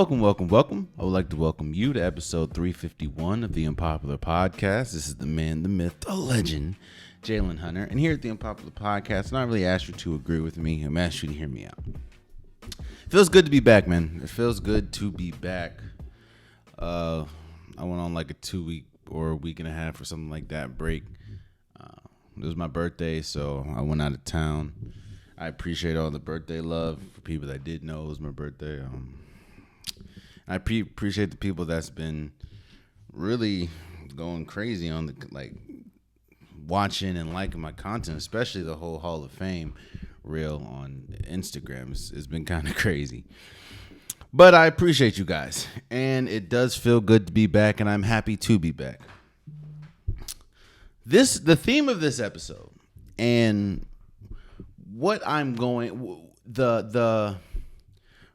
Welcome. I would like to welcome you to episode 351 of the Unpopular Podcast. This is the man, the myth, the legend, Jaylen Hunter. And here at the Unpopular Podcast, I'm not really asked you to agree with me. I'm asked you to hear me out. It feels good to be back, man. It feels good to be back. I went on like a 2 week or a week and a half or something like that break. It was my birthday, so I went out of town. I appreciate all the birthday love for people that did know it was my birthday. I appreciate the people that's been really going crazy on the watching and liking my content, especially the whole Hall of Fame reel on Instagram. It's been kind of crazy. But I appreciate you guys, and it does feel good to be back, and I'm happy to be back. The theme of this episode and what I'm going, the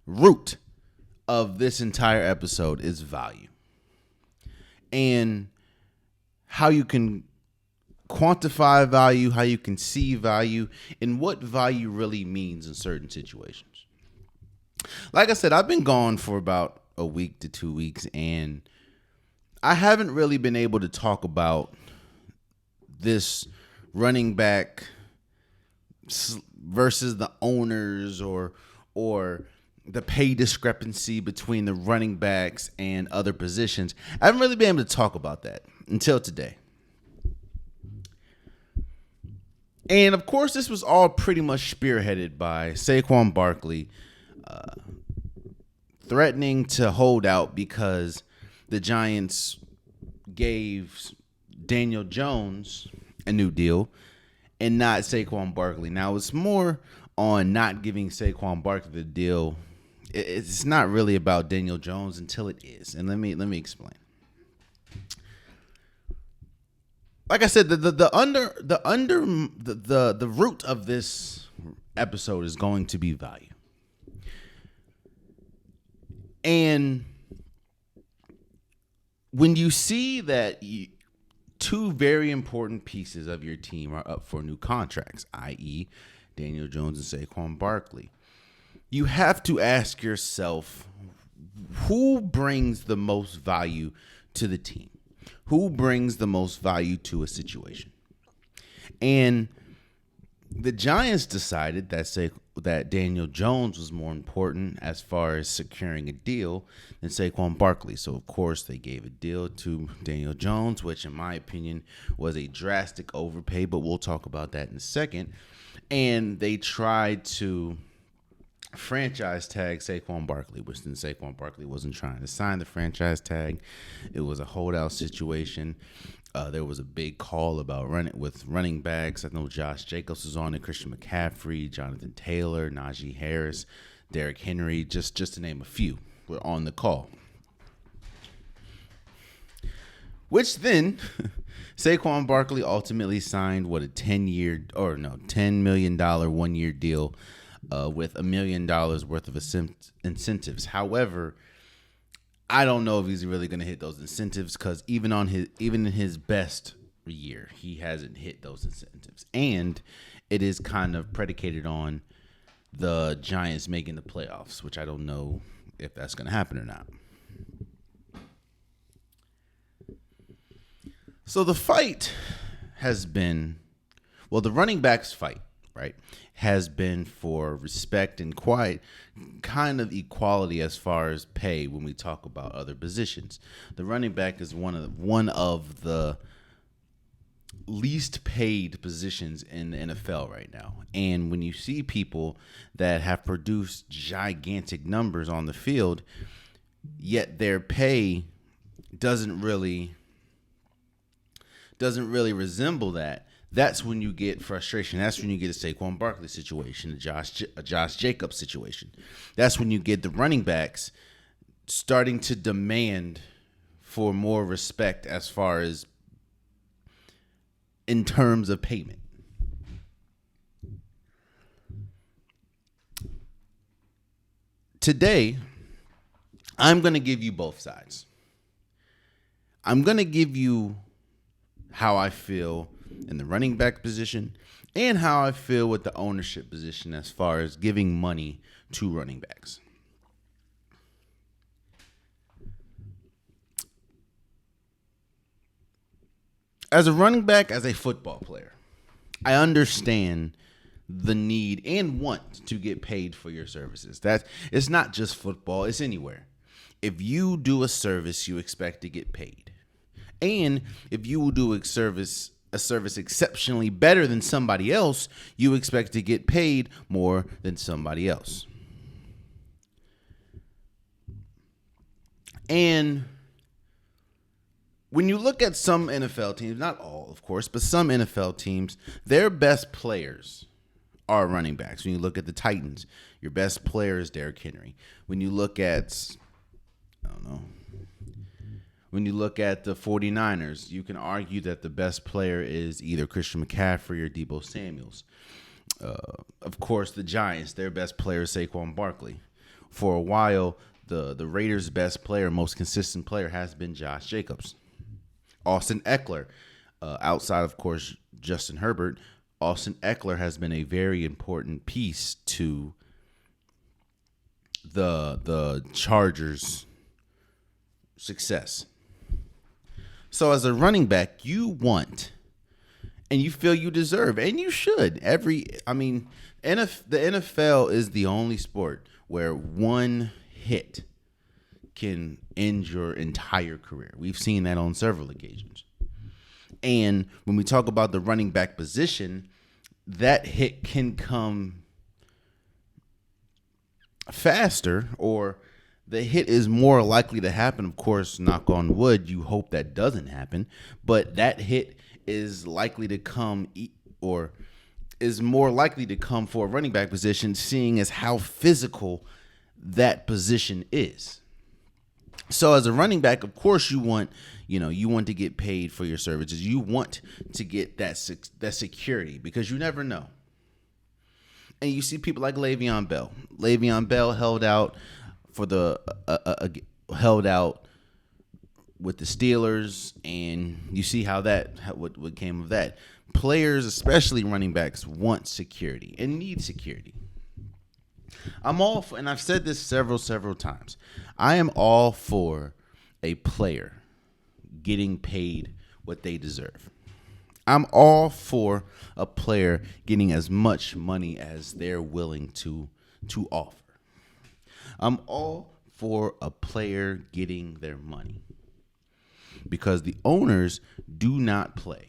root of this entire episode is value, and how you can quantify value, how you can see value, and what value really means in certain situations. Like I said, I've been gone for about a week to 2 weeks, and I haven't really been able to talk about this running back versus the owners or the pay discrepancy between the running backs and other positions. I haven't really been able to talk about that until today. And of course, this was all pretty much spearheaded by Saquon Barkley threatening to hold out because the Giants gave Daniel Jones a new deal and not Saquon Barkley. Now, it's more on not giving Saquon Barkley the deal. It's not really about Daniel Jones until it is. And let me explain. Like I said, the root of this episode is going to be value. And when you see that two very important pieces of your team are up for new contracts, i.e. Daniel Jones and Saquon Barkley, you have to ask yourself, who brings the most value to the team? Who brings the most value to a situation? And the Giants decided that Daniel Jones was more important as far as securing a deal than Saquon Barkley. So, of course, they gave a deal to Daniel Jones, which, in my opinion, was a drastic overpay, but we'll talk about that in a second. And they tried to franchise tag Saquon Barkley, which then Saquon Barkley wasn't trying to sign the franchise tag. It was a holdout situation. There was a big call about running backs. I know Josh Jacobs was on it, Christian McCaffrey, Jonathan Taylor, Najee Harris, Derrick Henry, just to name a few, were on the call. Which then Saquon Barkley ultimately signed a $10 million 1 year deal with $1 million worth of incentives. However, I don't know if he's really going to hit those incentives because even in his best year, he hasn't hit those incentives. And it is kind of predicated on the Giants making the playoffs, which I don't know if that's going to happen or not. So the fight has been, the running backs fight, right, has been for respect and kind of equality as far as pay when we talk about other positions. The running back is one of the least paid positions in the NFL right now. And when you see people that have produced gigantic numbers on the field, yet their pay doesn't really resemble that, that's when you get frustration. That's when you get a Saquon Barkley situation, a Josh Jacobs situation. That's when you get the running backs starting to demand for more respect as far as in terms of payment. Today, I'm going to give you both sides. I'm going to give you how I feel in the running back position and how I feel with the ownership position as far as giving money to running backs. As a running back, as a football player, I understand the need and want to get paid for your services. That it's not just football, it's anywhere. If you do a service, you expect to get paid. And if you will do a service exceptionally better than somebody else, you expect to get paid more than somebody else. And when you look at some NFL teams, not all, of course, but some NFL teams, their best players are running backs. When you look at the Titans, your best player is Derrick Henry. When you look at, when you look at the 49ers, you can argue that the best player is either Christian McCaffrey or Deebo Samuels. Of course, the Giants, their best player is Saquon Barkley. For a while, the Raiders' best player, most consistent player, has been Josh Jacobs. Austin Eckler, outside, of course, Justin Herbert, Austin Eckler has been a very important piece to the Chargers' success. So as a running back, you want and you feel you deserve, and you should. The NFL is the only sport where one hit can end your entire career. We've seen that on several occasions. And when we talk about the running back position, that hit can come faster, or the hit is more likely to happen. Of course, knock on wood, you hope that doesn't happen, but that hit is likely to come, or is more likely to come for a running back position, seeing as how physical that position is. So as a running back, of course, you want to get paid for your services. You want to get that security, because you never know. And you see people like Le'Veon Bell. Le'Veon Bell held out with the Steelers, and you see how what came of that. Players, especially running backs, want security and need security. I'm all for, and I've said this several times, I am all for a player getting paid what they deserve. I'm all for a player getting as much money as they're willing to offer. I'm all for a player getting their money, because the owners do not play.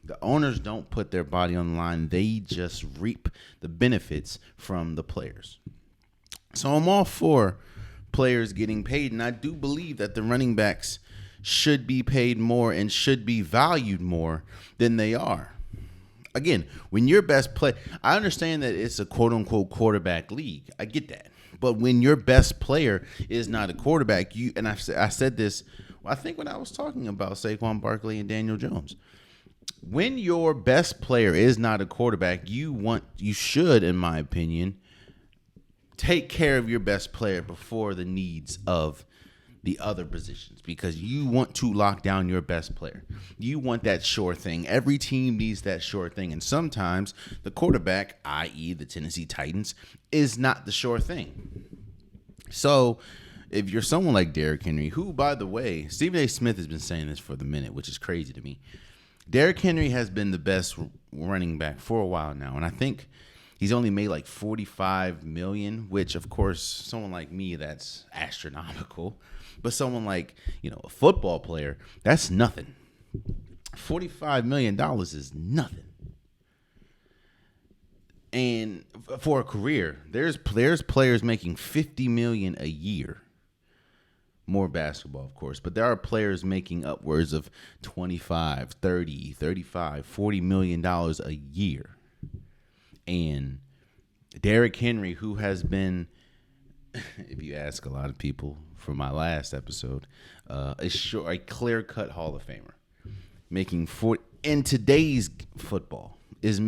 The owners don't put their body on the line. They just reap the benefits from the players. So I'm all for players getting paid, and I do believe that the running backs should be paid more and should be valued more than they are. Again, when your best play, I understand that it's a quote-unquote quarterback league. I get that. But when your best player is not a quarterback, I said this, I think when I was talking about Saquon Barkley and Daniel Jones. When your best player is not a quarterback, you should, in my opinion, take care of your best player before the needs of the other positions, because you want to lock down your best player. You want that sure thing. Every team needs that sure thing. And sometimes the quarterback, i.e. the Tennessee Titans, is not the sure thing. So if you're someone like Derrick Henry, who, by the way, Stephen A. Smith has been saying this for the minute, which is crazy to me. Derrick Henry has been the best running back for a while now. And I think he's only made like $45 million, which, of course, someone like me, that's astronomical. But someone like, a football player, that's nothing. $45 million is nothing. And for a career, there's players making $50 million a year. More basketball, of course, but there are players making upwards of $25, $30, $35, $40 million a year. And Derrick Henry, who has been, if you ask a lot of people from my last episode, a clear-cut Hall of Famer, making in today's football has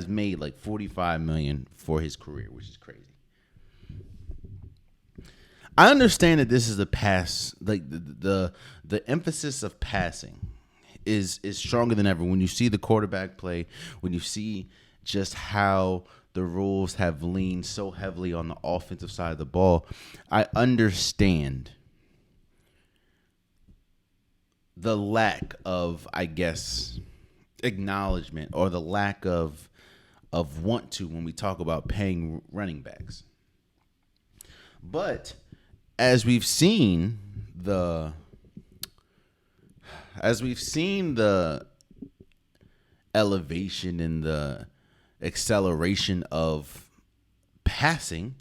made like $45 million for his career, which is crazy. I understand that this is a pass, like the emphasis of passing is stronger than ever. When you see the quarterback play, when you see just how the rules have leaned so heavily on the offensive side of the ball, I understand the lack of, I guess, acknowledgement or the lack of want to when we talk about paying running backs. But as we've seen the elevation and the acceleration of passing,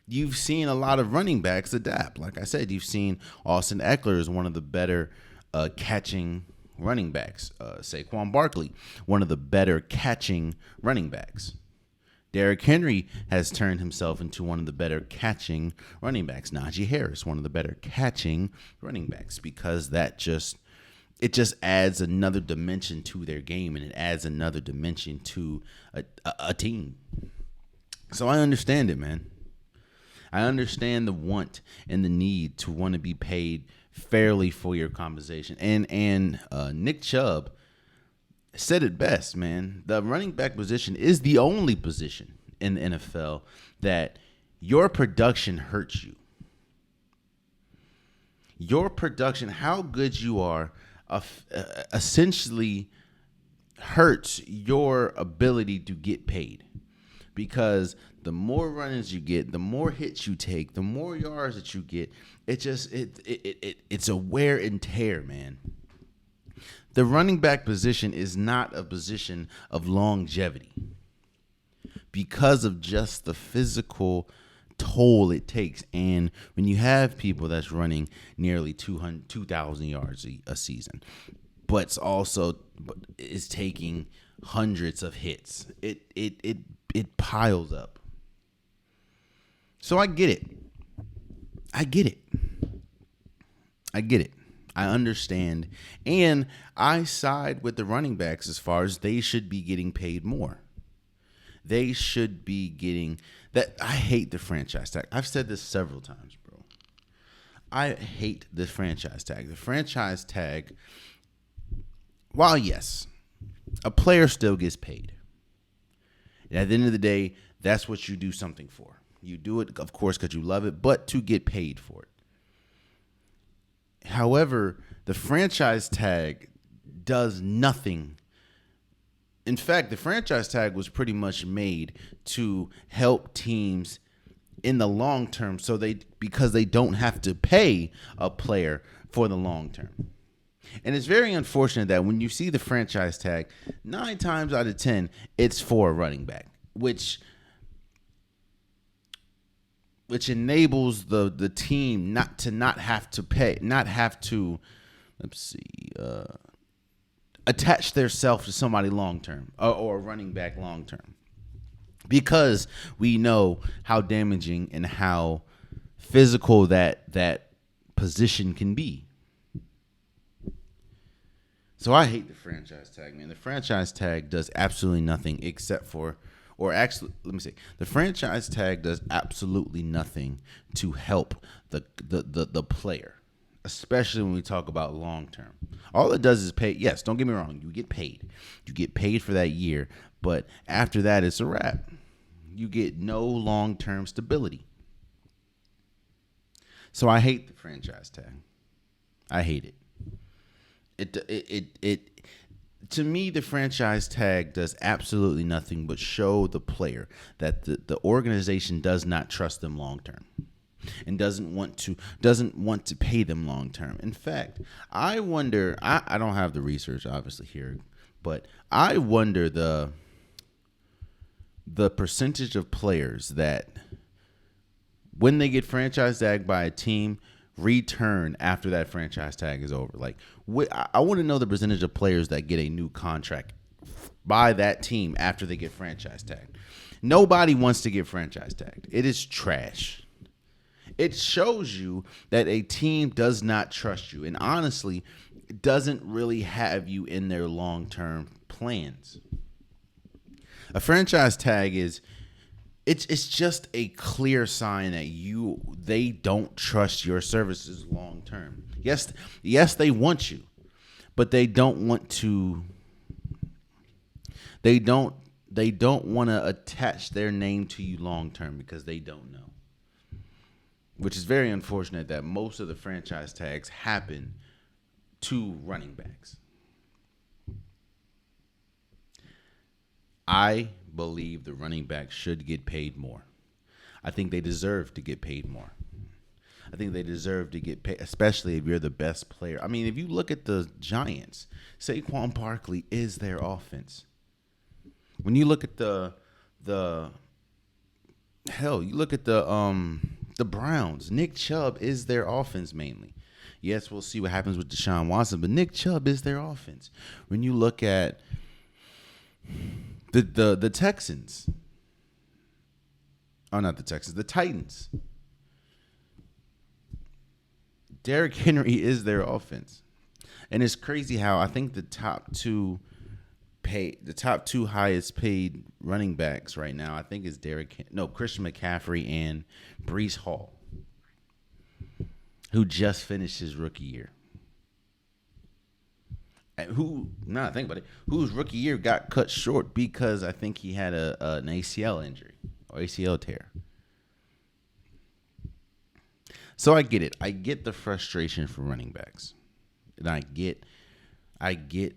you've seen a lot of running backs adapt. Like I said, you've seen Austin Eckler is one of the better catching running backs. Saquon Barkley, one of the better catching running backs. Derrick Henry has turned himself into one of the better catching running backs. Najee Harris, one of the better catching running backs, because it just adds another dimension to their game, and it adds another dimension to a team. So I understand it, man. I understand the want and the need to want to be paid fairly for your compensation. And Nick Chubb said it best, man. The running back position is the only position in the NFL that your production hurts you. Your production, how good you are, essentially hurts your ability to get paid. Because the more runs you get, the more hits you take, the more yards that you get, it's a wear and tear, man. The running back position is not a position of longevity because of just the physical toll it takes. And when you have people that's running nearly 2,000 yards a season, but is taking hundreds of hits, it piles up. So I get it. I understand. And I side with the running backs as far as they should be getting paid more. They should be getting that. I hate the franchise tag. I've said this several times, bro. I hate the franchise tag. The franchise tag, while yes, a player still gets paid. And at the end of the day, that's what you do something for. You do it, of course, because you love it, but to get paid for it. However, the franchise tag does nothing. In fact, the franchise tag was pretty much made to help teams in the long term, because they don't have to pay a player for the long term. And it's very unfortunate that when you see the franchise tag, 9 times out of 10, it's for a running back, which enables the team not have to attach themselves to somebody long term or a running back long term, because we know how damaging and how physical that position can be. So I hate the franchise tag, man. The franchise tag does absolutely nothing except for, or actually, let me say, the franchise tag does absolutely nothing to help the player, especially when we talk about long term. All it does is pay. Yes, don't get me wrong. You get paid. You get paid for that year, but after that, it's a wrap. You get no long term stability. So I hate the franchise tag. I hate it. To me, the franchise tag does absolutely nothing but show the player that the organization does not trust them long term, and doesn't want to pay them long term. In fact, I wonder. I don't have the research obviously here, but I wonder the percentage of players that, when they get franchise tagged by a team, return after that franchise tag is over. Like, I want to know the percentage of players that get a new contract by that team after they get franchise tagged. Nobody wants to get franchise tagged. It is trash. It shows you that a team does not trust you, and honestly, doesn't really have you in their long-term plans. A franchise tag is, it's just a clear sign that they don't trust your services long term. Yes, they want you, but they don't want to. They don't want to attach their name to you long term because they don't know. Which is very unfortunate that most of the franchise tags happen two running backs. I believe the running backs should get paid more. I think they deserve to get paid more. I think they deserve to get paid, especially if you're the best player. I mean, if you look at the Giants, Saquon Barkley is their offense. When you look at you look at the Browns, Nick Chubb is their offense mainly. Yes, we'll see what happens with Deshaun Watson, but Nick Chubb is their offense. When you look at the Texans, not the Texans, the Titans, Derrick Henry is their offense. And it's crazy how I think the top two highest paid running backs right now, I think is Christian McCaffrey and Breece Hall, who just finished his rookie year. And whose rookie year got cut short because I think he had an ACL injury or ACL tear. So I get it. I get the frustration for running backs. And I get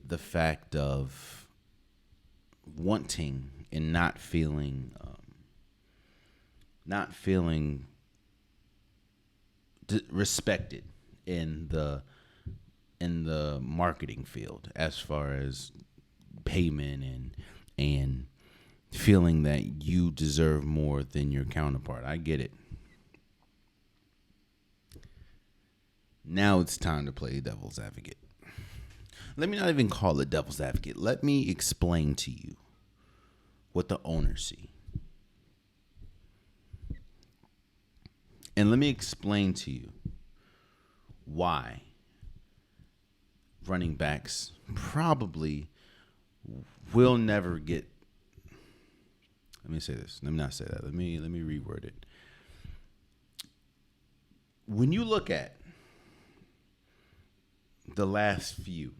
the fact of wanting and not feeling respected in the marketing field as far as payment and feeling that you deserve more than your counterpart. I get it. Now it's time to play devil's advocate. Let me not even call it devil's advocate. Let me explain to you what the owners see. And let me explain to you why running backs probably will never get. Let me say this. Let me not say that. Let me reword it. When you look at the last few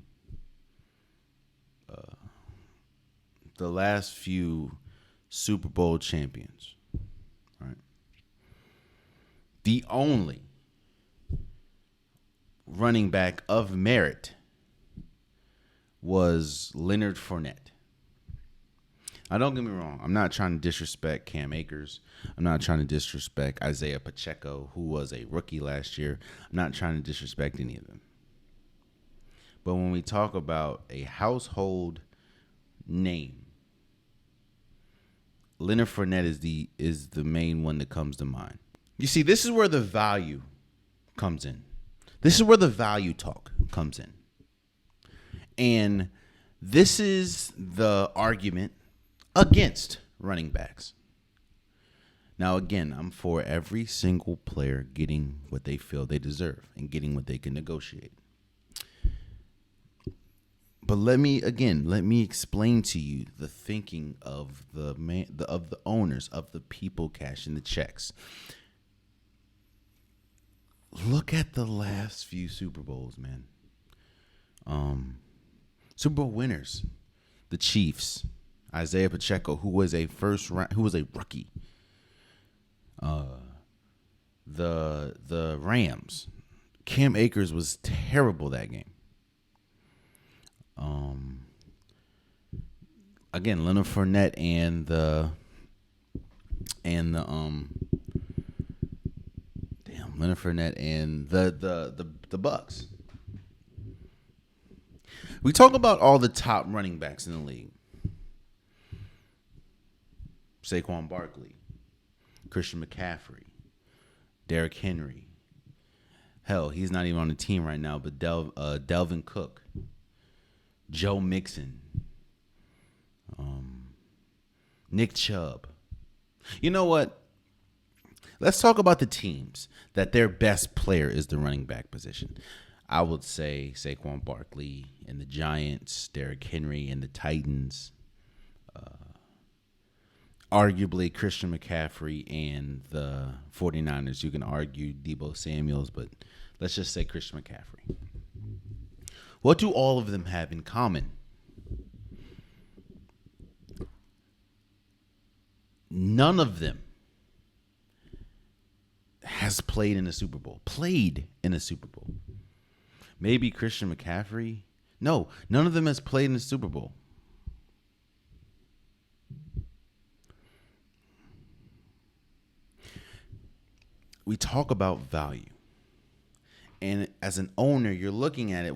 Super Bowl champions, right? The only running back of merit was Leonard Fournette. Now, don't get me wrong. I'm not trying to disrespect Cam Akers. I'm not trying to disrespect Isaiah Pacheco, who was a rookie last year. I'm not trying to disrespect any of them. But when we talk about a household name, Leonard Fournette is the main one that comes to mind. You see, this is where the value comes in. This is where the value talk comes in. And this is the argument against running backs. Now, again, I'm for every single player getting what they feel they deserve and getting what they can negotiate. But let me explain to you the thinking of the owners, of the people cashing the checks. Look at the last few Super Bowls, man. Super Bowl winners, the Chiefs, Isaiah Pacheco, who was a rookie. The Rams, Cam Akers was terrible that game. Again, Leonard Fournette and the Leonard Fournette and the Bucks. We talk about all the top running backs in the league. Saquon Barkley, Christian McCaffrey, Derrick Henry. Hell, he's not even on the team right now, but Delvin Cook, Joe Mixon, Nick Chubb. You know what? Let's talk about the teams that their best player is the running back position. I would say Saquon Barkley and the Giants, Derrick Henry and the Titans, arguably Christian McCaffrey and the 49ers. You can argue Deebo Samuels, but let's just say Christian McCaffrey. What do all of them have in common? None of them has played in a Super Bowl. Maybe Christian McCaffrey. No, none of them has played in the Super Bowl. We talk about value. And as an owner, you're looking at it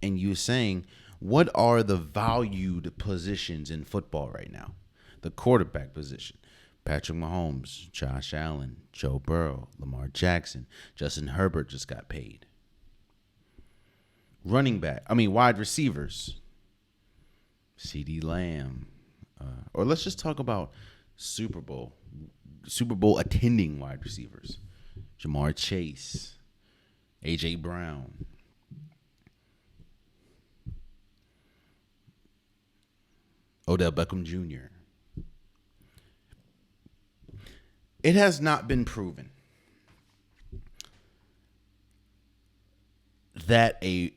and you're saying, what are the valued positions in football right now? The quarterback position. Patrick Mahomes, Josh Allen, Joe Burrow, Lamar Jackson, Justin Herbert just got paid. Wide receivers. CeeDee Lamb. Or let's just talk about Super Bowl attending wide receivers. Jamar Chase, A.J. Brown. Odell Beckham Jr. It has not been proven that a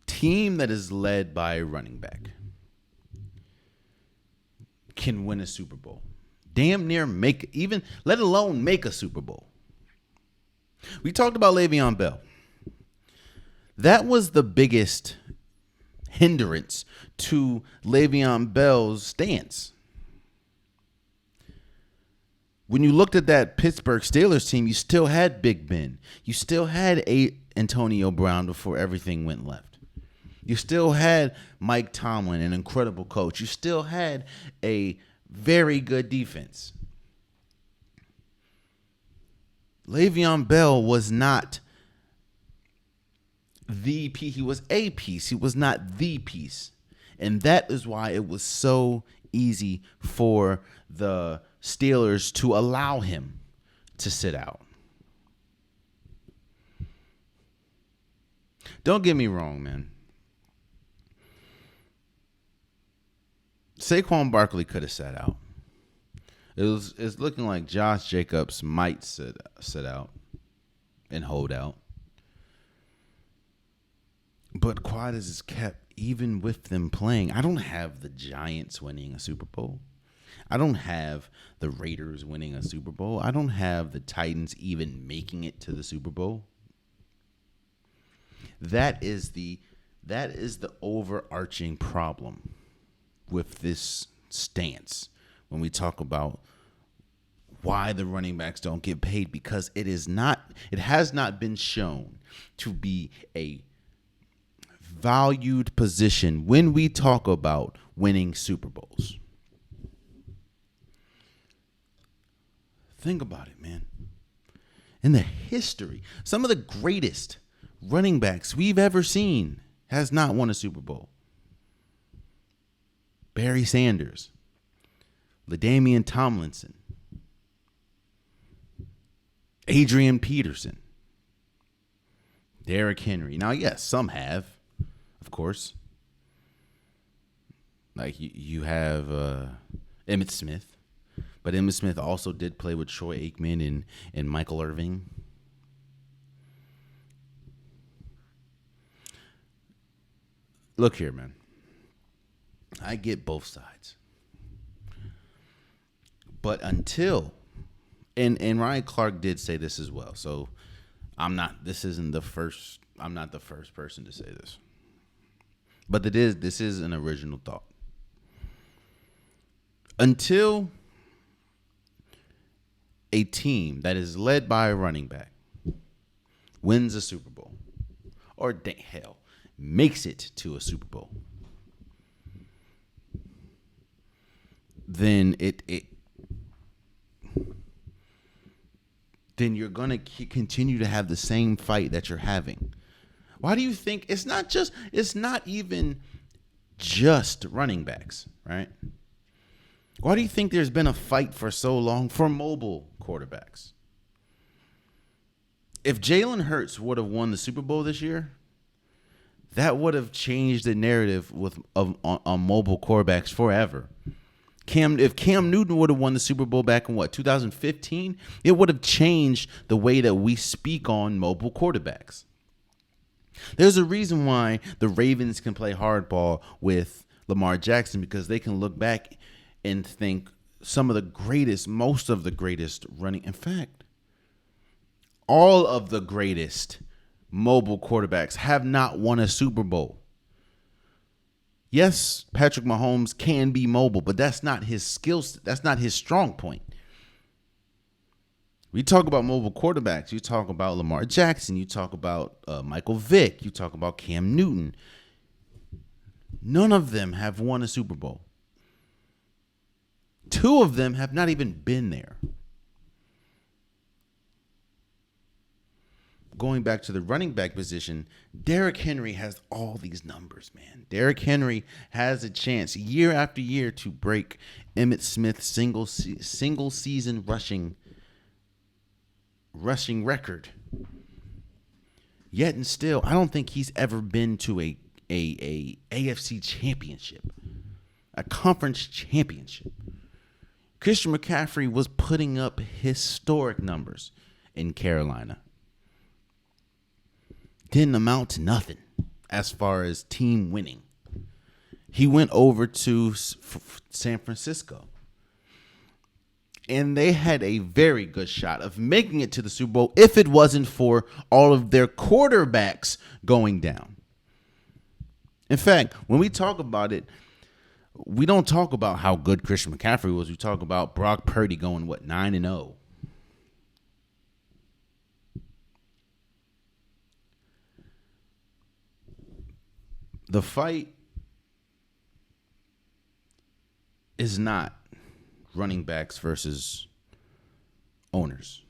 team that is led by a running back can win a Super Bowl. Damn near let alone make a Super Bowl. We talked about Le'Veon Bell. That was the biggest hindrance to Le'Veon Bell's stance. When you looked at that Pittsburgh Steelers team, you still had Big Ben. You still had Antonio Brown before everything went left. You still had Mike Tomlin, an incredible coach. You still had a very good defense. Le'Veon Bell was not the piece. He was a piece. He was not the piece. And that is why it was so easy for the Steelers to allow him to sit out. Don't get me wrong, man. Saquon Barkley could have sat out. It's looking like Josh Jacobs might sit out and hold out. But quiet as it's kept, even with them playing, I don't have the Giants winning a Super Bowl. I don't have the Raiders winning a Super Bowl. I don't have the Titans even making it to the Super Bowl. That is the overarching problem with this stance when we talk about why the running backs don't get paid, because it has not been shown to be a valued position when we talk about winning Super Bowls. Think about it, man. In the history, some of the greatest running backs we've ever seen has not won a Super Bowl. Barry Sanders, LaDainian Tomlinson, Adrian Peterson, Derrick Henry. Now, yes, some have, of course. Like you have Emmitt Smith, but Emmitt Smith also did play with Troy Aikman and Michael Irving. Look here, man. I get both sides. But until, and Ryan Clark did say this as well, so I'm not the first person to say this. But this is an original thought. Until a team that is led by a running back wins a Super Bowl, or hell, makes it to a Super Bowl, then then you're going to continue to have the same fight that you're having. Why do you think it's not even just running backs, right? Why do you think there's been a fight for so long for mobile quarterbacks? If Jalen Hurts would have won the Super Bowl this year, that would have changed the narrative on mobile quarterbacks forever. If Cam Newton would have won the Super Bowl back in 2015, it would have changed the way that we speak on mobile quarterbacks. There's a reason why the Ravens can play hardball with Lamar Jackson, because they can look back and think most of the greatest running, in fact, all of the greatest mobile quarterbacks have not won a Super Bowl. Yes, Patrick Mahomes can be mobile, but that's not his skill set. That's not his strong point. We talk about mobile quarterbacks. You talk about Lamar Jackson. You talk about Michael Vick. You talk about Cam Newton. None of them have won a Super Bowl. 2 of them have not even been there. Going back to the running back position, Derrick Henry has all these numbers, man. Derrick Henry has a chance year after year to break Emmitt Smith's single season rushing record. Yet and still, I don't think he's ever been to a AFC championship, a conference championship. Christian McCaffrey was putting up historic numbers in Carolina. Didn't amount to nothing as far as team winning. He went over to San Francisco, and they had a very good shot of making it to the Super Bowl if it wasn't for all of their quarterbacks going down. In fact, when we talk about it, we don't talk about how good Christian McCaffrey was. We talk about Brock Purdy going, 9-0. The fight is not running backs versus owners.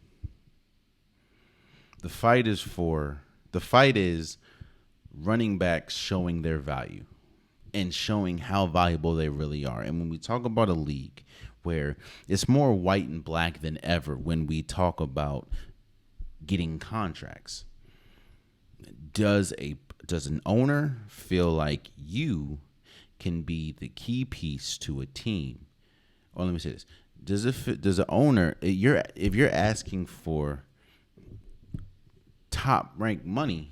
The fight is running backs showing their value and showing how valuable they really are. And when we talk about a league where it's more white and black than ever when we talk about getting contracts, does an owner feel like you can be the key piece to a team? Or let me say this: does an owner, if you're asking for top ranked money,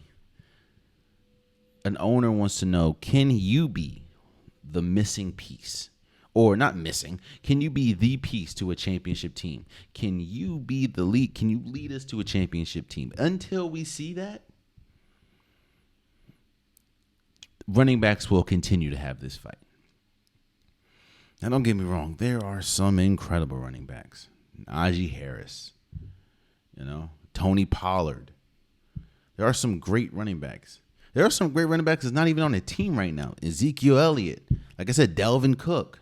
an owner wants to know, can you be the missing piece? Or not missing, can you be the piece to a championship team? Can you be the lead? Can you lead us to a championship team? Until we see that, running backs will continue to have this fight. Now, don't get me wrong. There are some incredible running backs. Najee Harris, Tony Pollard. There are some great running backs. There are some great running backs that's not even on a team right now. Ezekiel Elliott. Like I said, Delvin Cook.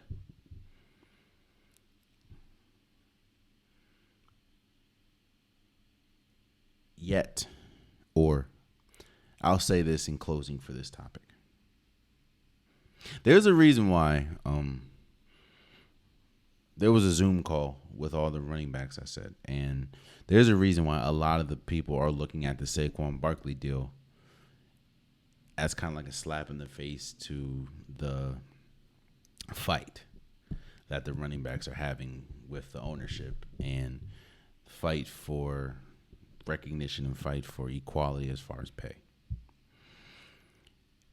Yet, or I'll say this in closing for this topic. There's a reason why there was a Zoom call with all the running backs, I said. And there's a reason why a lot of the people are looking at the Saquon Barkley deal as kind of like a slap in the face to the fight that the running backs are having with the ownership and fight for recognition and fight for equality as far as pay.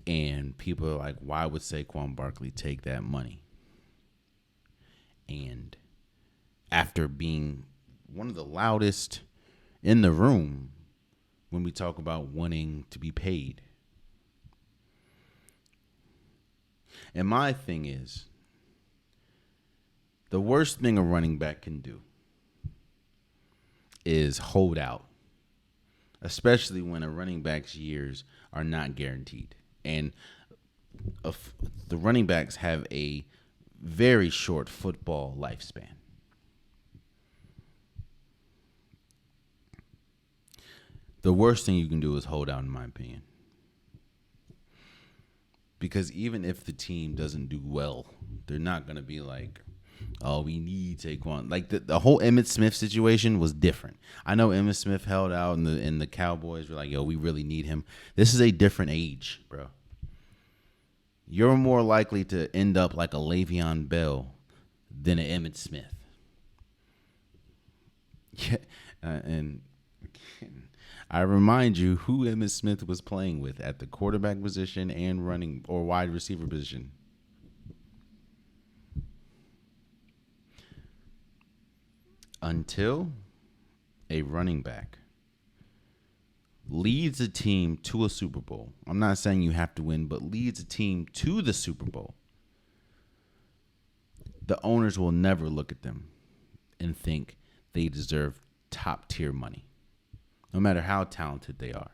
And people are like, why would Saquon Barkley take that money? And after being one of the loudest in the room when we talk about wanting to be paid. And my thing is, the worst thing a running back can do is hold out, especially when a running back's years are not guaranteed. And the running backs have a very short football lifespan. The worst thing you can do is hold out, in my opinion. Because even if the team doesn't do well, they're not going to be like, oh, we need Saquon. Like the whole Emmitt Smith situation was different. I know Emmitt Smith held out and the Cowboys were like, yo, we really need him. This is a different age, bro. You're more likely to end up like a Le'Veon Bell than an Emmitt Smith. Yeah, and I remind you who Emmitt Smith was playing with at the quarterback position and running or wide receiver position. Until a running back leads a team to a Super Bowl, I'm not saying you have to win, but leads a team to the Super Bowl, the owners will never look at them and think they deserve top tier money, no matter how talented they are.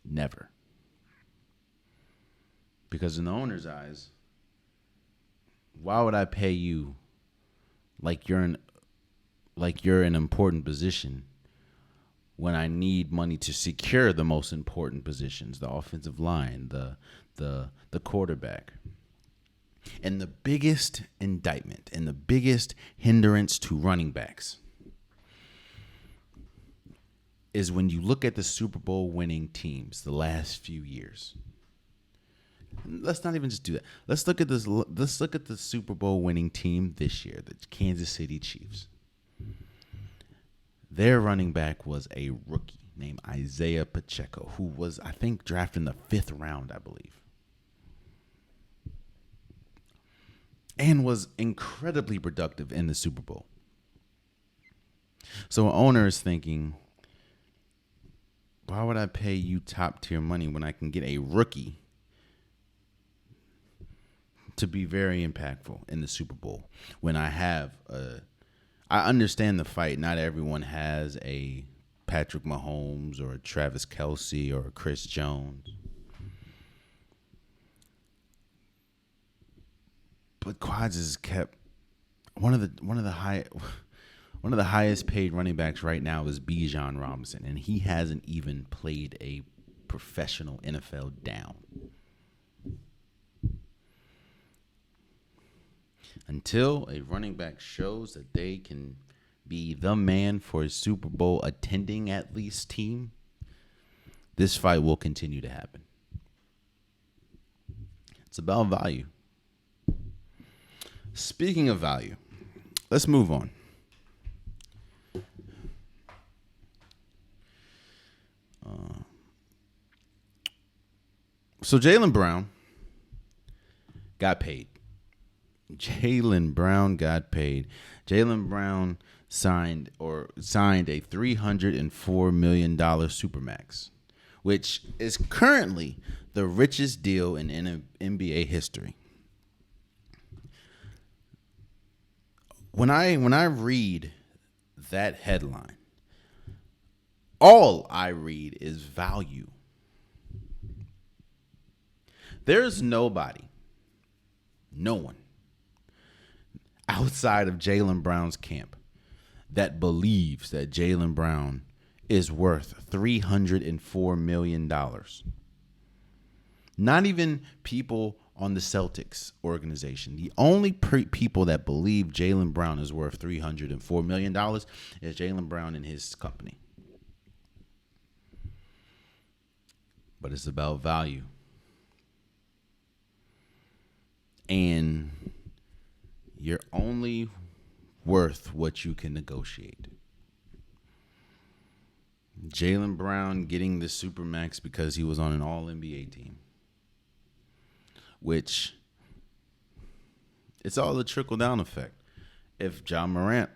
Never. Because in the owner's eyes, why would I pay you like you're in an important position when I need money to secure the most important positions, the offensive line, the quarterback? And the biggest indictment and the biggest hindrance to running backs is when you look at the Super Bowl winning teams the last few years. Let's not even just do that. Let's look at this. Let's look at the Super Bowl winning team this year, the Kansas City Chiefs. Their running back was a rookie named Isaiah Pacheco, who was, I think, drafted in the 5th round, I believe. And was incredibly productive in the Super Bowl. So an owner is thinking, why would I pay you top tier money when I can get a rookie to be very impactful in the Super Bowl? When I understand the fight. Not everyone has a Patrick Mahomes or a Travis Kelce or a Chris Jones. But Quads has kept one of the highest paid running backs right now is Bijan Robinson, and he hasn't even played a professional NFL down. Until a running back shows that they can be the man for a Super Bowl attending at least team, this fight will continue to happen. It's about value. Speaking of value, let's move on. So Jaylen Brown got paid. Jaylen Brown got paid. Jaylen Brown signed a $304 million Supermax, which is currently the richest deal in NBA history. When I read that headline, all I read is value. There's no one outside of Jaylen Brown's camp that believes that Jaylen Brown is worth $304 million. Not even people on the Celtics organization. The only people that believe Jaylen Brown is worth $304 million is Jaylen Brown and his company. But it's about value. And you're only worth what you can negotiate. Jaylen Brown getting the Supermax because he was on an all-NBA team. Which, it's all a trickle-down effect. If John Morant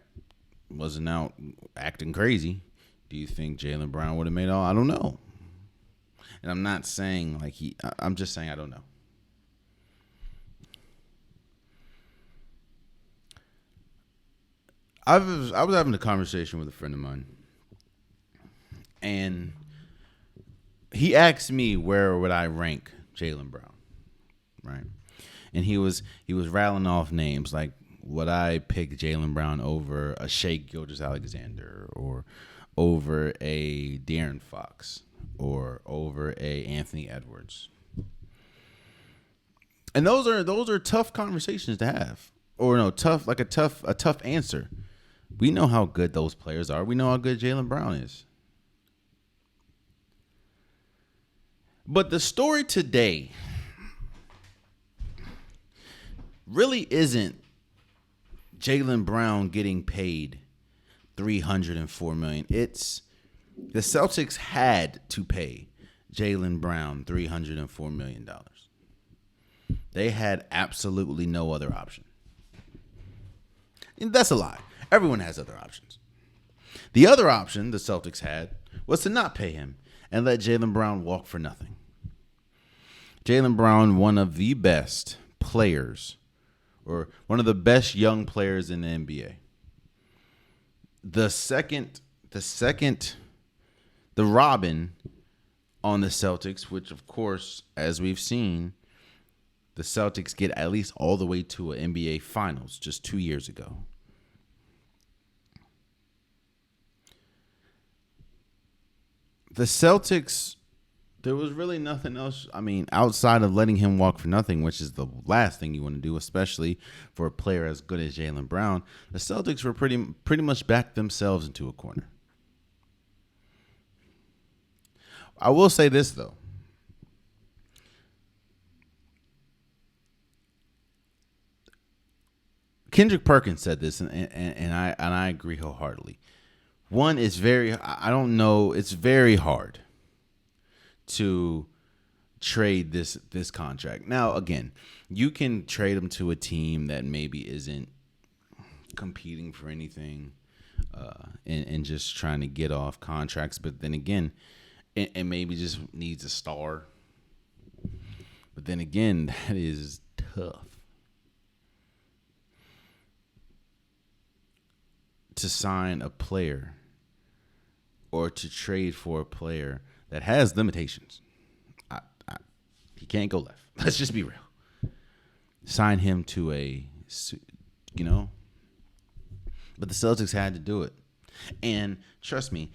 wasn't out acting crazy, do you think Jaylen Brown would have made all? I don't know. And I'm not saying I'm just saying I don't know. I was having a conversation with a friend of mine, and he asked me where would I rank Jaylen Brown, right? And he was rattling off names like, would I pick Jaylen Brown over a Shai Gilgeous-Alexander, or over a De'Aaron Fox, or over a Anthony Edwards? And those are tough conversations to have, or no, tough answer. We know how good those players are. We know how good Jaylen Brown is. But the story today really isn't Jaylen Brown getting paid $304 million. It's the Celtics had to pay Jaylen Brown $304 million. They had absolutely no other option. And that's a lie. Everyone has other options. The other option the Celtics had was to not pay him and let Jaylen Brown walk for nothing. Jaylen Brown, one of the best players, or one of the best young players in the NBA. The Robin on the Celtics, which of course, as we've seen, the Celtics get at least all the way to an NBA Finals just 2 years ago. The Celtics, there was really nothing else. I mean, outside of letting him walk for nothing, which is the last thing you want to do, especially for a player as good as Jaylen Brown, the Celtics were pretty much backed themselves into a corner. I will say this, though. Kendrick Perkins said this, and I agree wholeheartedly. One is it's very hard to trade this contract. Now, again, you can trade him to a team that maybe isn't competing for anything and just trying to get off contracts. But then again, and maybe just needs a star. But then again, that is tough. To sign a player or to trade for a player that has limitations. He can't go left. Let's just be real. Sign him to but the Celtics had to do it. And trust me,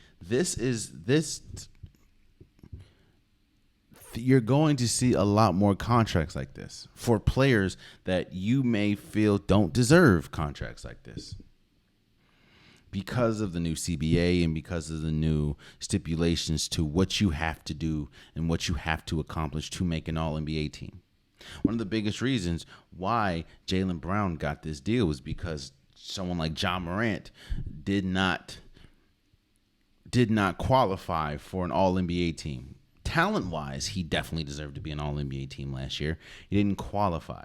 you're going to see a lot more contracts like this for players that you may feel don't deserve contracts like this. Because of the new CBA and because of the new stipulations to what you have to do and what you have to accomplish to make an All-NBA team. One of the biggest reasons why Jaylen Brown got this deal was because someone like Ja Morant did not qualify for an All-NBA team. Talent-wise, he definitely deserved to be an All-NBA team last year. He didn't qualify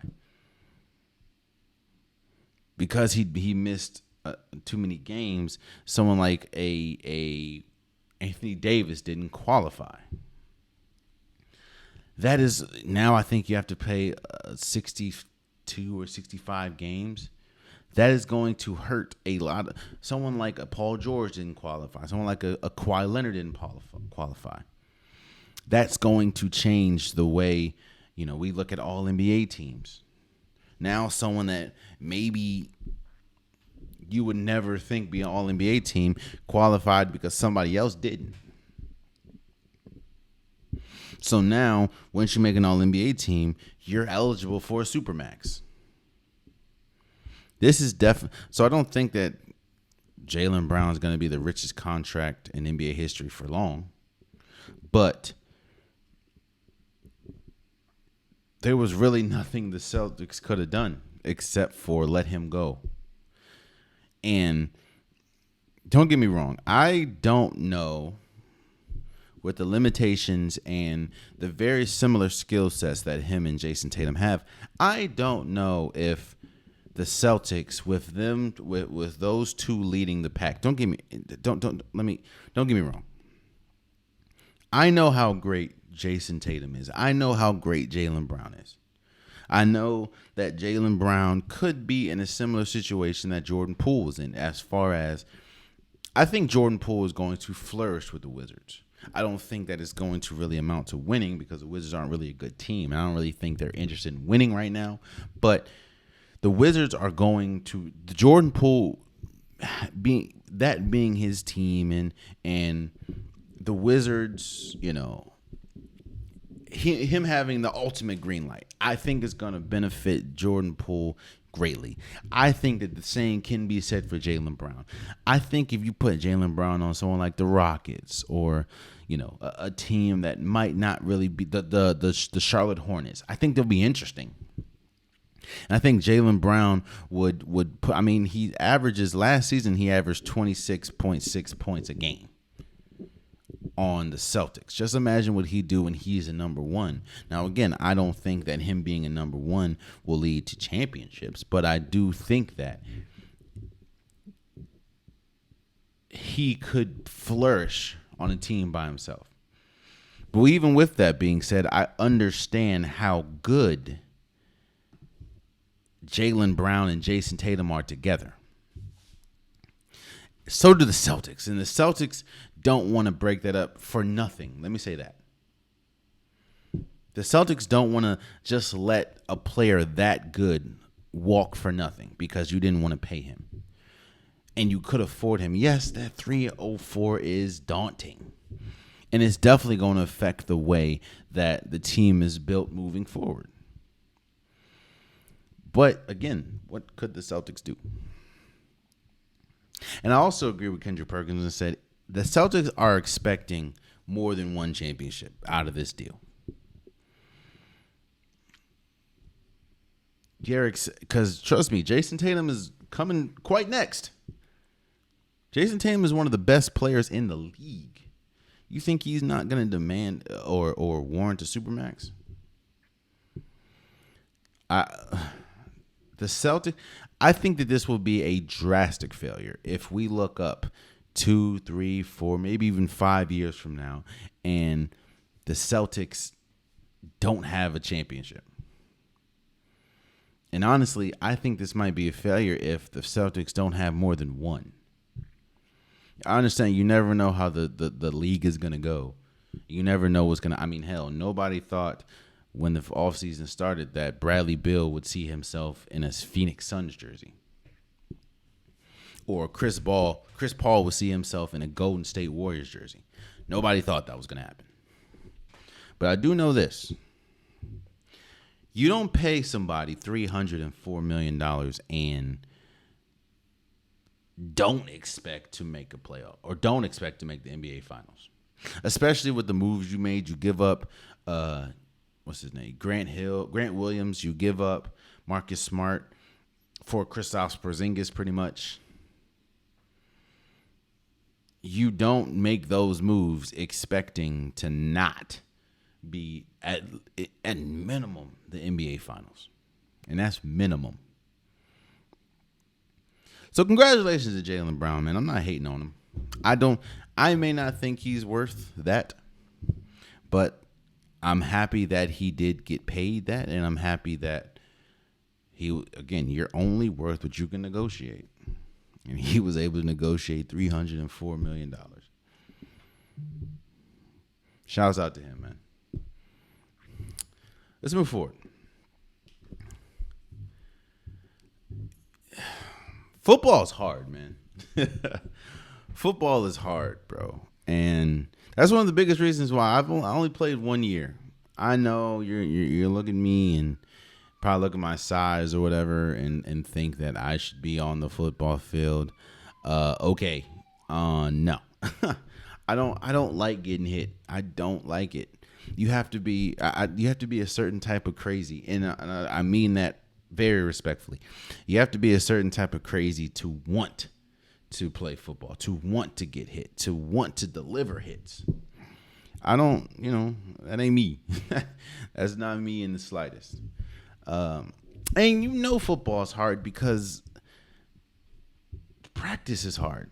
because he missed too many games. Someone like a Anthony Davis didn't qualify. That is now I think you have to play 62 or 65 games. That is going to hurt a lot. Someone like a Paul George didn't qualify. Someone like a Kawhi Leonard didn't qualify. That's going to change the way we look at all NBA teams. Now someone that maybe you would never think be an All-NBA team qualified because somebody else didn't. So now, once you make an All-NBA team, you're eligible for a Supermax. This is definitely... So I don't think that Jaylen Brown is going to be the richest contract in NBA history for long. But there was really nothing the Celtics could have done except for let him go. And don't get me wrong, I don't know, with the limitations and the very similar skill sets that him and Jason Tatum have, I don't know if the Celtics with those two leading the pack. Don't get me wrong. I know how great Jason Tatum is. I know how great Jaylen Brown is. I know that Jaylen Brown could be in a similar situation that Jordan Poole was in, as far as I think Jordan Poole is going to flourish with the Wizards. I don't think that it's going to really amount to winning because the Wizards aren't really a good team. And I don't really think they're interested in winning right now. But the Wizards are going to Jordan Poole being his team and the Wizards, him having the ultimate green light, I think is going to benefit Jordan Poole greatly. I think that the same can be said for Jaylen Brown. I think if you put Jaylen Brown on someone like the Rockets or a team that might not really be the Charlotte Hornets, I think they'll be interesting. And I think Jaylen Brown would put. I mean, last season he averaged 26.6 points a game on the Celtics. Just imagine what he'd do when he's a number one. Now, again, I don't think that him being a number one will lead to championships, but I do think that he could flourish on a team by himself. But even with that being said, I understand how good Jaylen Brown and Jason Tatum are together. So do the Celtics. And the Celtics don't want to break that up for nothing. Let me say that. The Celtics don't want to just let a player that good walk for nothing because you didn't want to pay him. And you could afford him. Yes, that 304 is daunting. And it's definitely going to affect the way that the team is built moving forward. But again, what could the Celtics do? And I also agree with Kendrick Perkins and said the Celtics are expecting more than one championship out of this deal. Because trust me, Jason Tatum is coming quite next. Jason Tatum is one of the best players in the league. You think he's not going to demand or warrant a supermax? The Celtics, I think that this will be a drastic failure if we look up 2, 3, 4, maybe even 5 years from now, and the Celtics don't have a championship. And honestly, I think this might be a failure if the Celtics don't have more than one. I understand you never know how the league is going to go. You never know what's going to – I mean, hell, nobody thought when the offseason started that Bradley Beal would see himself in a Phoenix Suns jersey. Or Chris Paul would see himself in a Golden State Warriors jersey. Nobody thought that was going to happen. But I do know this. You don't pay somebody $304 million and don't expect to make a playoff or don't expect to make the NBA Finals. Especially with the moves you made. You give up, what's his name? Grant Williams. You give up Marcus Smart for Kristaps Porzingis pretty much. You don't make those moves expecting to not be at minimum the NBA Finals. And that's minimum. So congratulations to Jaylen Brown, man. I'm not hating on him. I may not think he's worth that, but I'm happy that he did get paid that, and I'm happy that you're only worth what you can negotiate. And he was able to negotiate $304 million. Shouts out to him, man. Let's move forward. Football is hard, man. Football is hard, bro. And that's one of the biggest reasons why I only played 1 year. I know you're looking at me and probably look at my size or whatever and think that I should be on the football field. Okay. No. I don't like getting hit. I don't like it. You have to be a certain type of crazy, and I mean that very respectfully. You have to be a certain type of crazy to want to play football, to want to get hit, to want to deliver hits. I don't, that ain't me. That's not me in the slightest. And football is hard because practice is hard.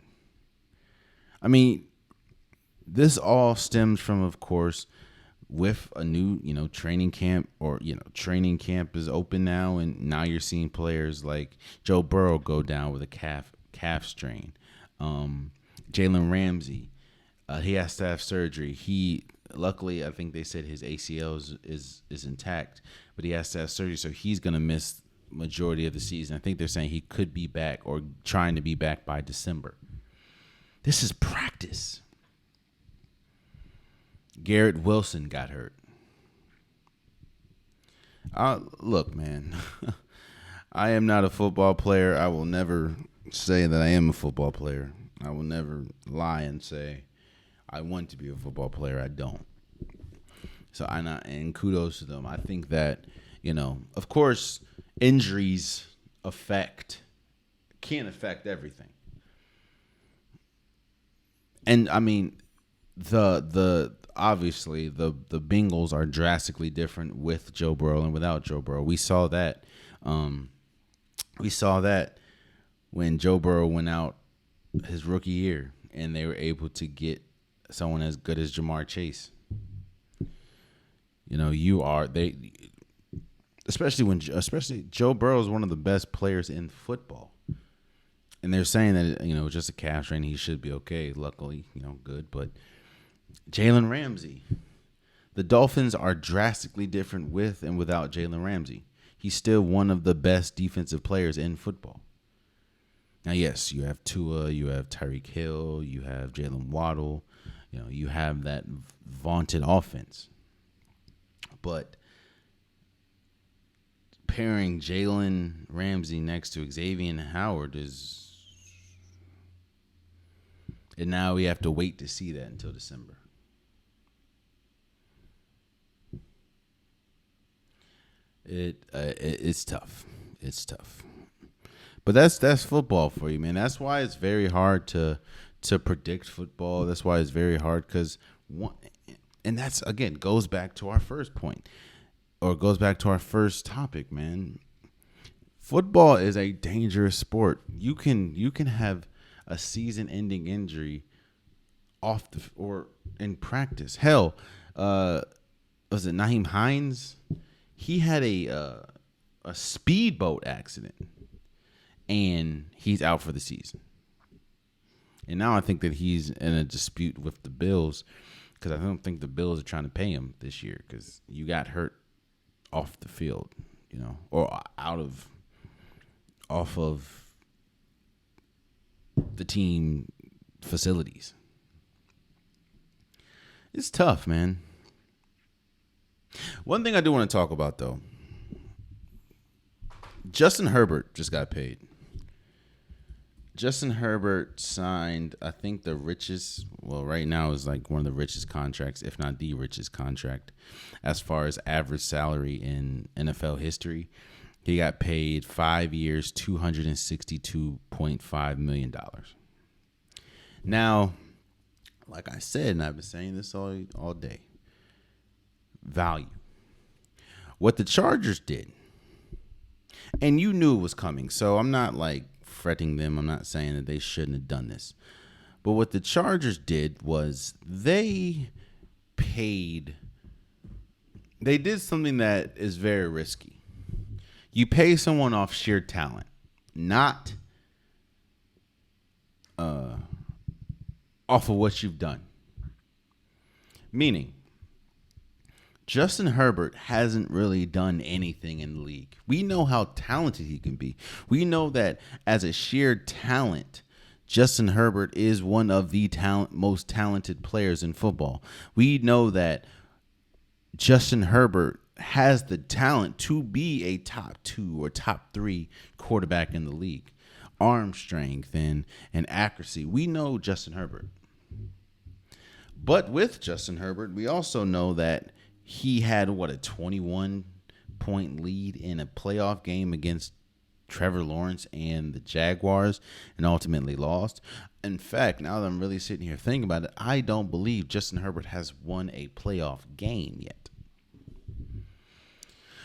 I mean, this all stems from, of course, with a new, training camp or, training camp is open now. And now you're seeing players like Joe Burrow go down with a calf strain. Jalen Ramsey, he has to have surgery. Luckily, I think they said his ACL is intact, but he has to have surgery. So he's going to miss majority of the season. I think they're saying he could be back or trying to be back by December. This is practice. Garrett Wilson got hurt. Look, man, I am not a football player. I will never say that I am a football player. I will never lie and say I want to be a football player. I don't. So and kudos to them. I think that, of course, injuries can't affect everything. And I mean, obviously the Bengals are drastically different with Joe Burrow and without Joe Burrow. We saw that. We saw that when Joe Burrow went out his rookie year and they were able to get someone as good as Jamar Chase. You know, especially Joe Burrow is one of the best players in football. And they're saying that, just a calf strain, he should be okay. Luckily, good. But Jalen Ramsey, the Dolphins are drastically different with and without Jalen Ramsey. He's still one of the best defensive players in football. Now, yes, you have Tua, you have Tyreek Hill, you have Jalen Waddle. You have that vaunted offense. But pairing Jalen Ramsey next to Xavier Howard is... And now we have to wait to see that until December. It's tough. It's tough. But that's football for you, man. That's why it's very hard to predict football. That's why it's very hard because and that's, again, goes back to our first point, or goes back to our first topic, man. Football is a dangerous sport. You can have a season-ending injury or in practice. Hell, was it Naheem Hines? He had a speedboat accident, and he's out for the season. And now I think that he's in a dispute with the Bills, because I don't think the Bills are trying to pay him this year because you got hurt off the field, or off of the team facilities. It's tough, man. One thing I do want to talk about, though, Justin Herbert just got paid. Justin Herbert signed, I think, the richest, well, right now is like one of the richest contracts, if not the richest contract, as far as average salary in NFL history. He got paid 5 years, $262.5 million. Now, like I said, and I've been saying this all day, value. What the Chargers did, and you knew it was coming, so I'm not like fretting them. I'm not saying that they shouldn't have done this. But what the Chargers did was they did something that is very risky. You pay someone off sheer talent, not off of what you've done. Meaning, Justin Herbert hasn't really done anything in the league. We know how talented he can be. We know that as a sheer talent, Justin Herbert is one of the most talented players in football. We know that Justin Herbert has the talent to be a top 2 or top 3 quarterback in the league. Arm strength and accuracy. We know Justin Herbert. But with Justin Herbert, we also know that he had, a 21-point lead in a playoff game against Trevor Lawrence and the Jaguars, and ultimately lost. In fact, now that I'm really sitting here thinking about it, I don't believe Justin Herbert has won a playoff game yet.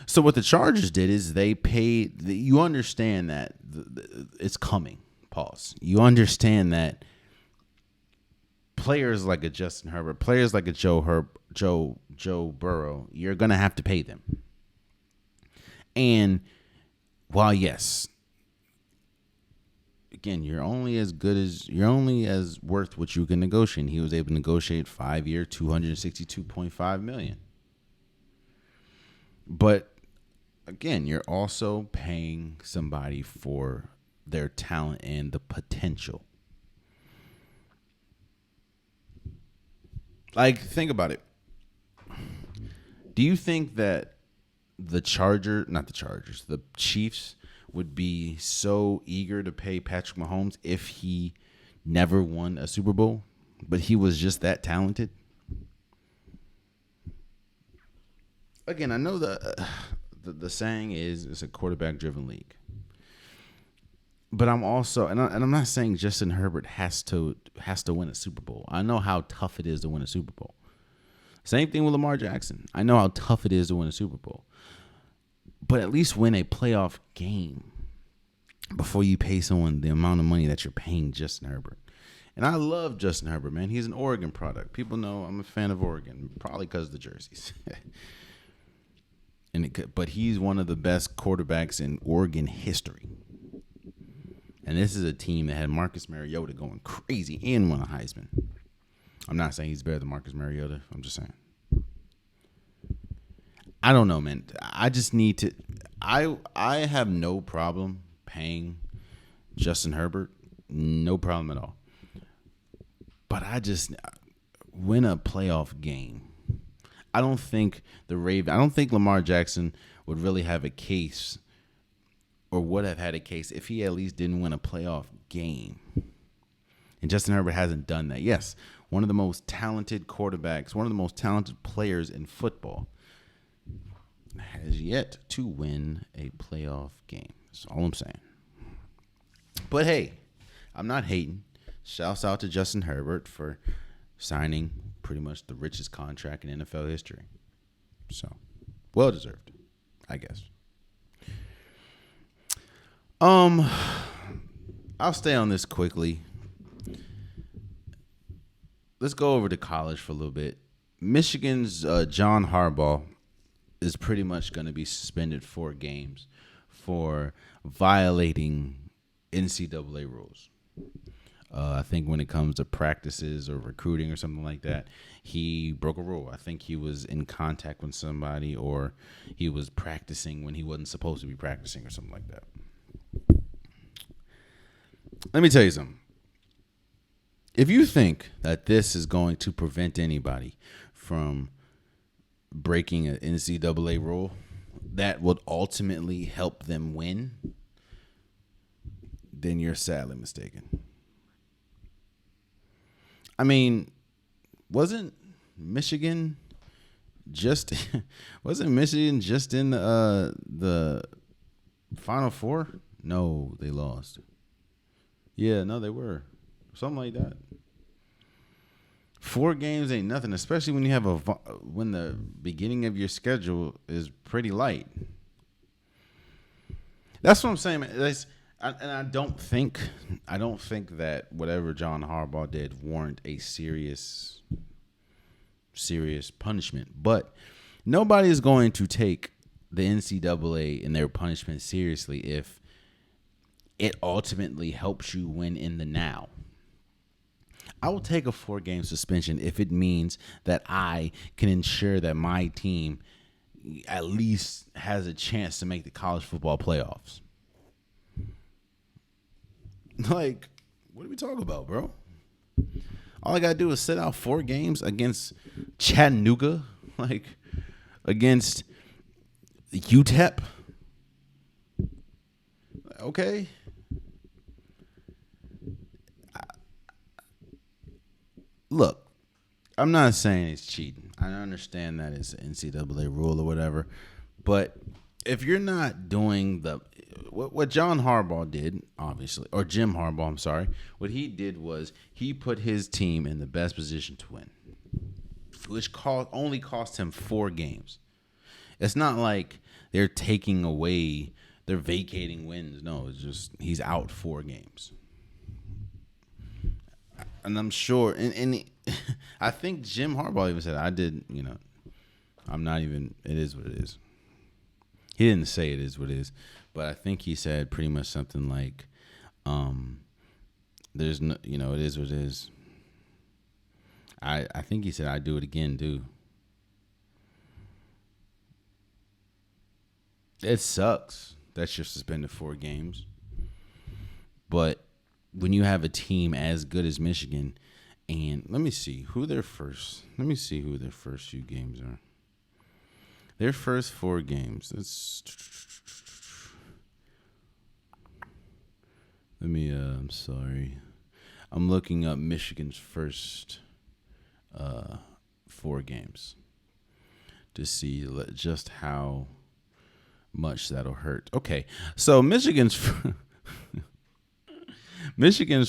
So what the Chargers did is they paid. You understand that it's coming. Pause. You understand that players like a Justin Herbert, players like a Joe Burrow, you're gonna have to pay them. And while yes, again, you're only as worth what you can negotiate. And he was able to negotiate 5 year, $262.5 million. But again, you're also paying somebody for their talent and the potential. Like, think about it. Do you think that the Chiefs would be so eager to pay Patrick Mahomes if he never won a Super Bowl, but he was just that talented? Again, I know the saying is it's a quarterback-driven league. But I'm also, and I'm not saying Justin Herbert has to win a Super Bowl. I know how tough it is to win a Super Bowl. Same thing with Lamar Jackson. I know how tough it is to win a Super Bowl. But at least win a playoff game before you pay someone the amount of money that you're paying Justin Herbert. And I love Justin Herbert, man. He's an Oregon product. People know I'm a fan of Oregon, probably because of the jerseys. But he's one of the best quarterbacks in Oregon history. And this is a team that had Marcus Mariota going crazy and won a Heisman. I'm not saying he's better than Marcus Mariota. I'm just saying. I don't know, man. I just need to. I have no problem paying Justin Herbert. No problem at all. But I just win a playoff game. I don't think Lamar Jackson would really have a case or would have had a case if he at least didn't win a playoff game. And Justin Herbert hasn't done that. Yes, one of the most talented quarterbacks, one of the most talented players in football, has yet to win a playoff game. That's all I'm saying. But hey, I'm not hating. Shouts out to Justin Herbert for signing pretty much the richest contract in NFL history. So, well deserved, I guess. I'll stay on this quickly. Let's go over to college for a little bit. Michigan's John Harbaugh is pretty much going to be suspended 4 games for violating NCAA rules. I think when it comes to practices or recruiting or something like that, he broke a rule. I think he was in contact with somebody or he was practicing when he wasn't supposed to be practicing or something like that. Let me tell you something. If you think that this is going to prevent anybody from breaking an NCAA rule that would ultimately help them win, then you're sadly mistaken. I mean, wasn't Michigan just in the Final Four? No, they lost. Yeah, no, they were. Something like that. 4 games ain't nothing, especially when you have when the beginning of your schedule is pretty light. That's what I'm saying, man. I don't think that whatever John Harbaugh did warrant a serious punishment. But nobody is going to take the NCAA and their punishment seriously if it ultimately helps you win in the now. I will take a 4-game suspension if it means that I can ensure that my team at least has a chance to make the college football playoffs. Like, what are we talking about, bro? All I got to do is sit out 4 games against Chattanooga, like against UTEP. Okay. Look, I'm not saying it's cheating. I understand that it's an NCAA rule or whatever. But if you're not doing what John Harbaugh did, obviously, or Jim Harbaugh, I'm sorry, what he did was he put his team in the best position to win, which only cost him 4 games. It's not like they're vacating wins. No, it's just he's out 4 games. And I'm sure, and I think Jim Harbaugh even said, I'm not even, it is what it is. He didn't say it is what it is, but I think he said pretty much something like, there's no, it is what it is. I think he said, I'd do it again, dude. It sucks that you're suspended 4 games, but when you have a team as good as Michigan, and let me see who their first few games are. Their first 4 games. I'm sorry. I'm looking up Michigan's first 4 games to see just how much that'll hurt. Okay, so Michigan's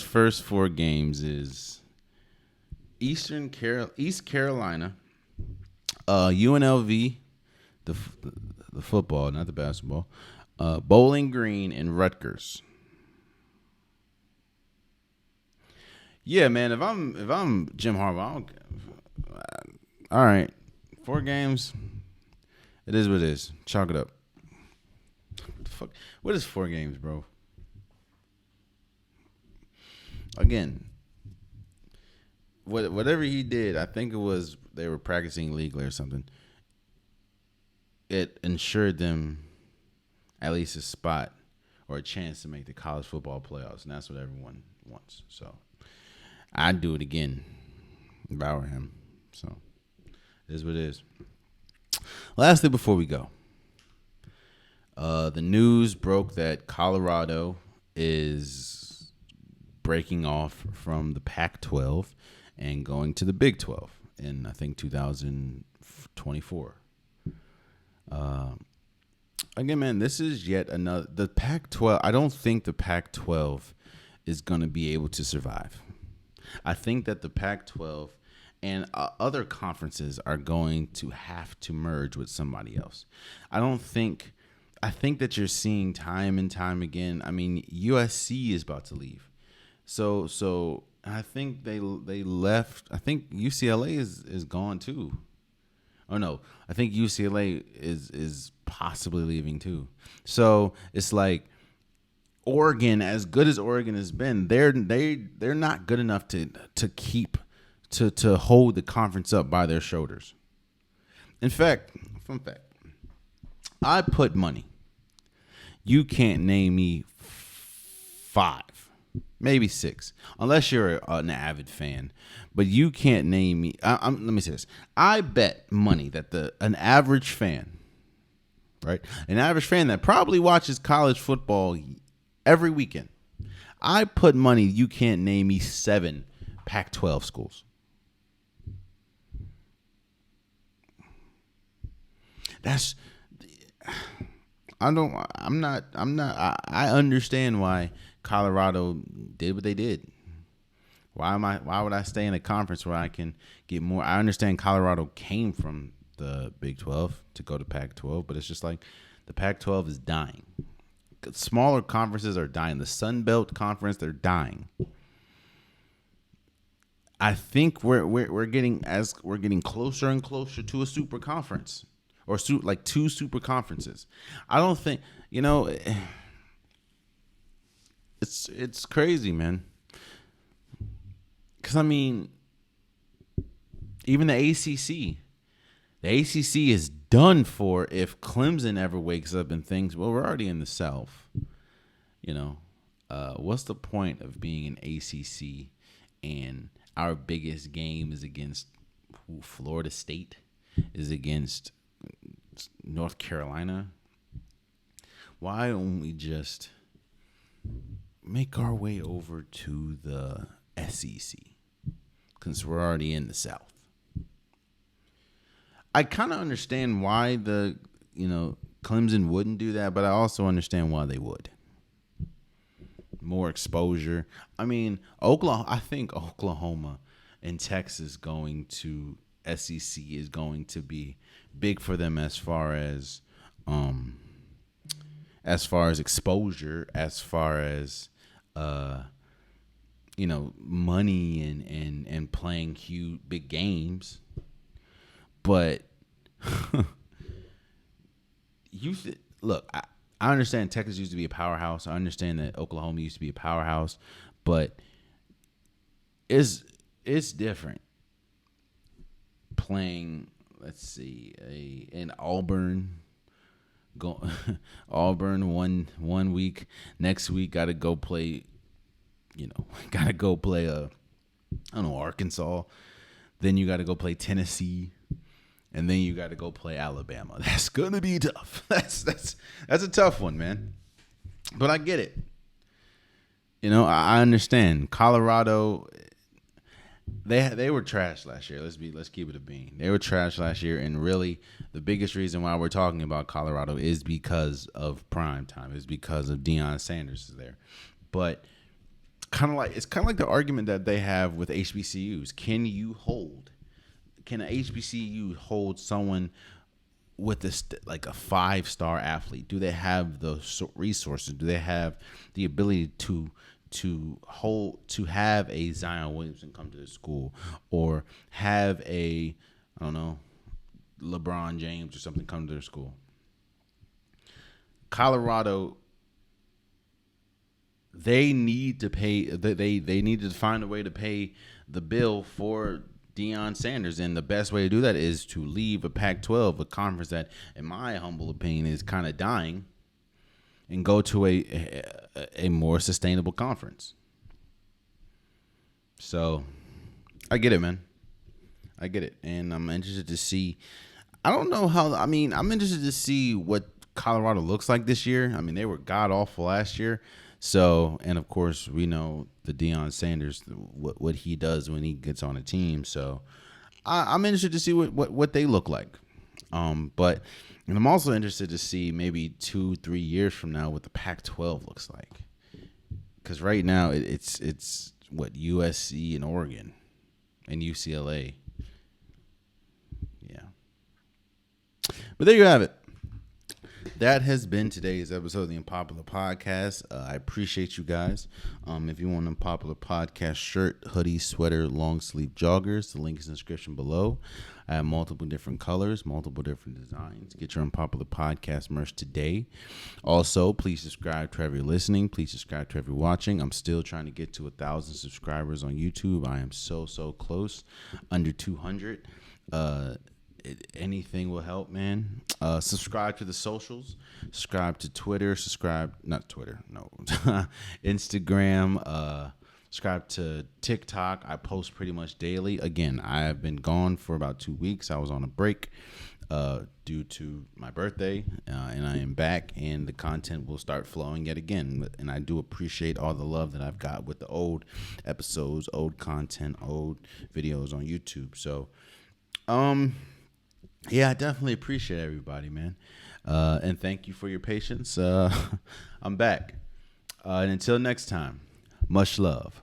first 4 games is East Carolina, UNLV, the football, not the basketball, Bowling Green, and Rutgers. Yeah, man. If I'm Jim Harbaugh, I don't, all right, 4 games. It is what it is. Chalk it up. What the fuck? What is 4 games, bro? Again, whatever he did, I think it was they were practicing legally or something. It ensured them at least a spot or a chance to make the college football playoffs, and that's what everyone wants. So I'd do it again if I were him. So it is what it is. Lastly, before we go, the news broke that Colorado is breaking off from the Pac-12 and going to the Big 12 in, I think, 2024. Again, man, this is yet another. The Pac-12, I don't think the Pac-12 is going to be able to survive. I think that the Pac-12 and other conferences are going to have to merge with somebody else. I think that you're seeing time and time again. I mean, USC is about to leave. So I think they left. I think UCLA is gone too. Oh no, I think UCLA is possibly leaving too. So it's like Oregon, as good as Oregon has been, they're not good enough to keep to hold the conference up by their shoulders. In fact, fun fact, I put money. You can't name me 5, maybe 6, unless you're an avid fan. But you can't name me. Let me say this. I bet money that an average fan, right, an average fan that probably watches college football every weekend, I put money you can't name me 7 Pac-12 schools. That's. I understand why Colorado did what they did. Why would I stay in a conference where I can get more? I understand Colorado came from the Big 12 to go to Pac-12, but it's just like the Pac-12 is dying. Smaller conferences are dying. The Sun Belt Conference, they're dying. I think we're getting closer and closer to a super conference. Or like 2 super conferences. I don't think, it's crazy, man. Because, I mean, even the ACC is done for if Clemson ever wakes up and thinks, well, we're already in the South. What's the point of being an ACC and our biggest game is against Florida State, is against North Carolina? Why don't we just make our way over to the SEC? Because we're already in the South. I kind of understand why Clemson wouldn't do that, but I also understand why they would. More exposure. I mean, I think Oklahoma and Texas going to SEC is going to be big for them as far as exposure, as far as money and playing huge big games. But look, I understand Texas used to be a powerhouse. I understand that Oklahoma used to be a powerhouse, but it's different playing. Let's see, in Auburn. Auburn one week. Next week, got to go play. Arkansas. Then you got to go play Tennessee, and then you got to go play Alabama. That's gonna be tough. That's a tough one, man. But I get it. I understand. Colorado, they were trash last year. Let's keep it a bean. They were trash last year, and really the biggest reason why we're talking about Colorado is because of prime time. Is because of Deion Sanders is there. But it's kind of like the argument that they have with HBCUs. Can an HBCU hold someone with like a 5-star athlete? Do they have the resources? Do they have the ability to to have a Zion Williamson come to the school, or have a, I don't know, LeBron James or something come to their school. Colorado, they need to pay. They need to find a way to pay the bill for Deion Sanders, and the best way to do that is to leave a Pac-12, a conference that, in my humble opinion, is kind of dying, and go to a more sustainable conference. So, I get it, man. I get it, and I'm interested to see. I don't know how. I mean, I'm interested to see what Colorado looks like this year. I mean, they were god awful last year. So, and of course, we know the Deion Sanders, what he does when he gets on a team. So, I'm interested to see what they look like. But and I'm also interested to see maybe 2-3 years from now what the Pac-12 looks like. Because right now it's what, USC and Oregon and UCLA. Yeah. But there you have it. That has been today's episode of the Unpopular Podcast. I appreciate you guys. If you want an Unpopular Podcast shirt, hoodie, sweater, long sleeve joggers, the link is in the description below. I have multiple different colors, multiple different designs. Get your Unpopular Podcast merch today. Also, please subscribe to whoever you're listening. Please subscribe to whoever you're watching. I'm still trying to get to 1,000 subscribers on YouTube. I am so close, under 200. Anything will help, man. Subscribe to the socials. Subscribe to Twitter. Instagram. Subscribe to TikTok. I post pretty much daily. Again, I have been gone for about 2 weeks. I was on a break due to my birthday, and I am back, and the content will start flowing yet again. And I do appreciate all the love that I've got with the old episodes, old content, old videos on YouTube. So, yeah, I definitely appreciate everybody, man. And thank you for your patience. I'm back. And until next time, much love.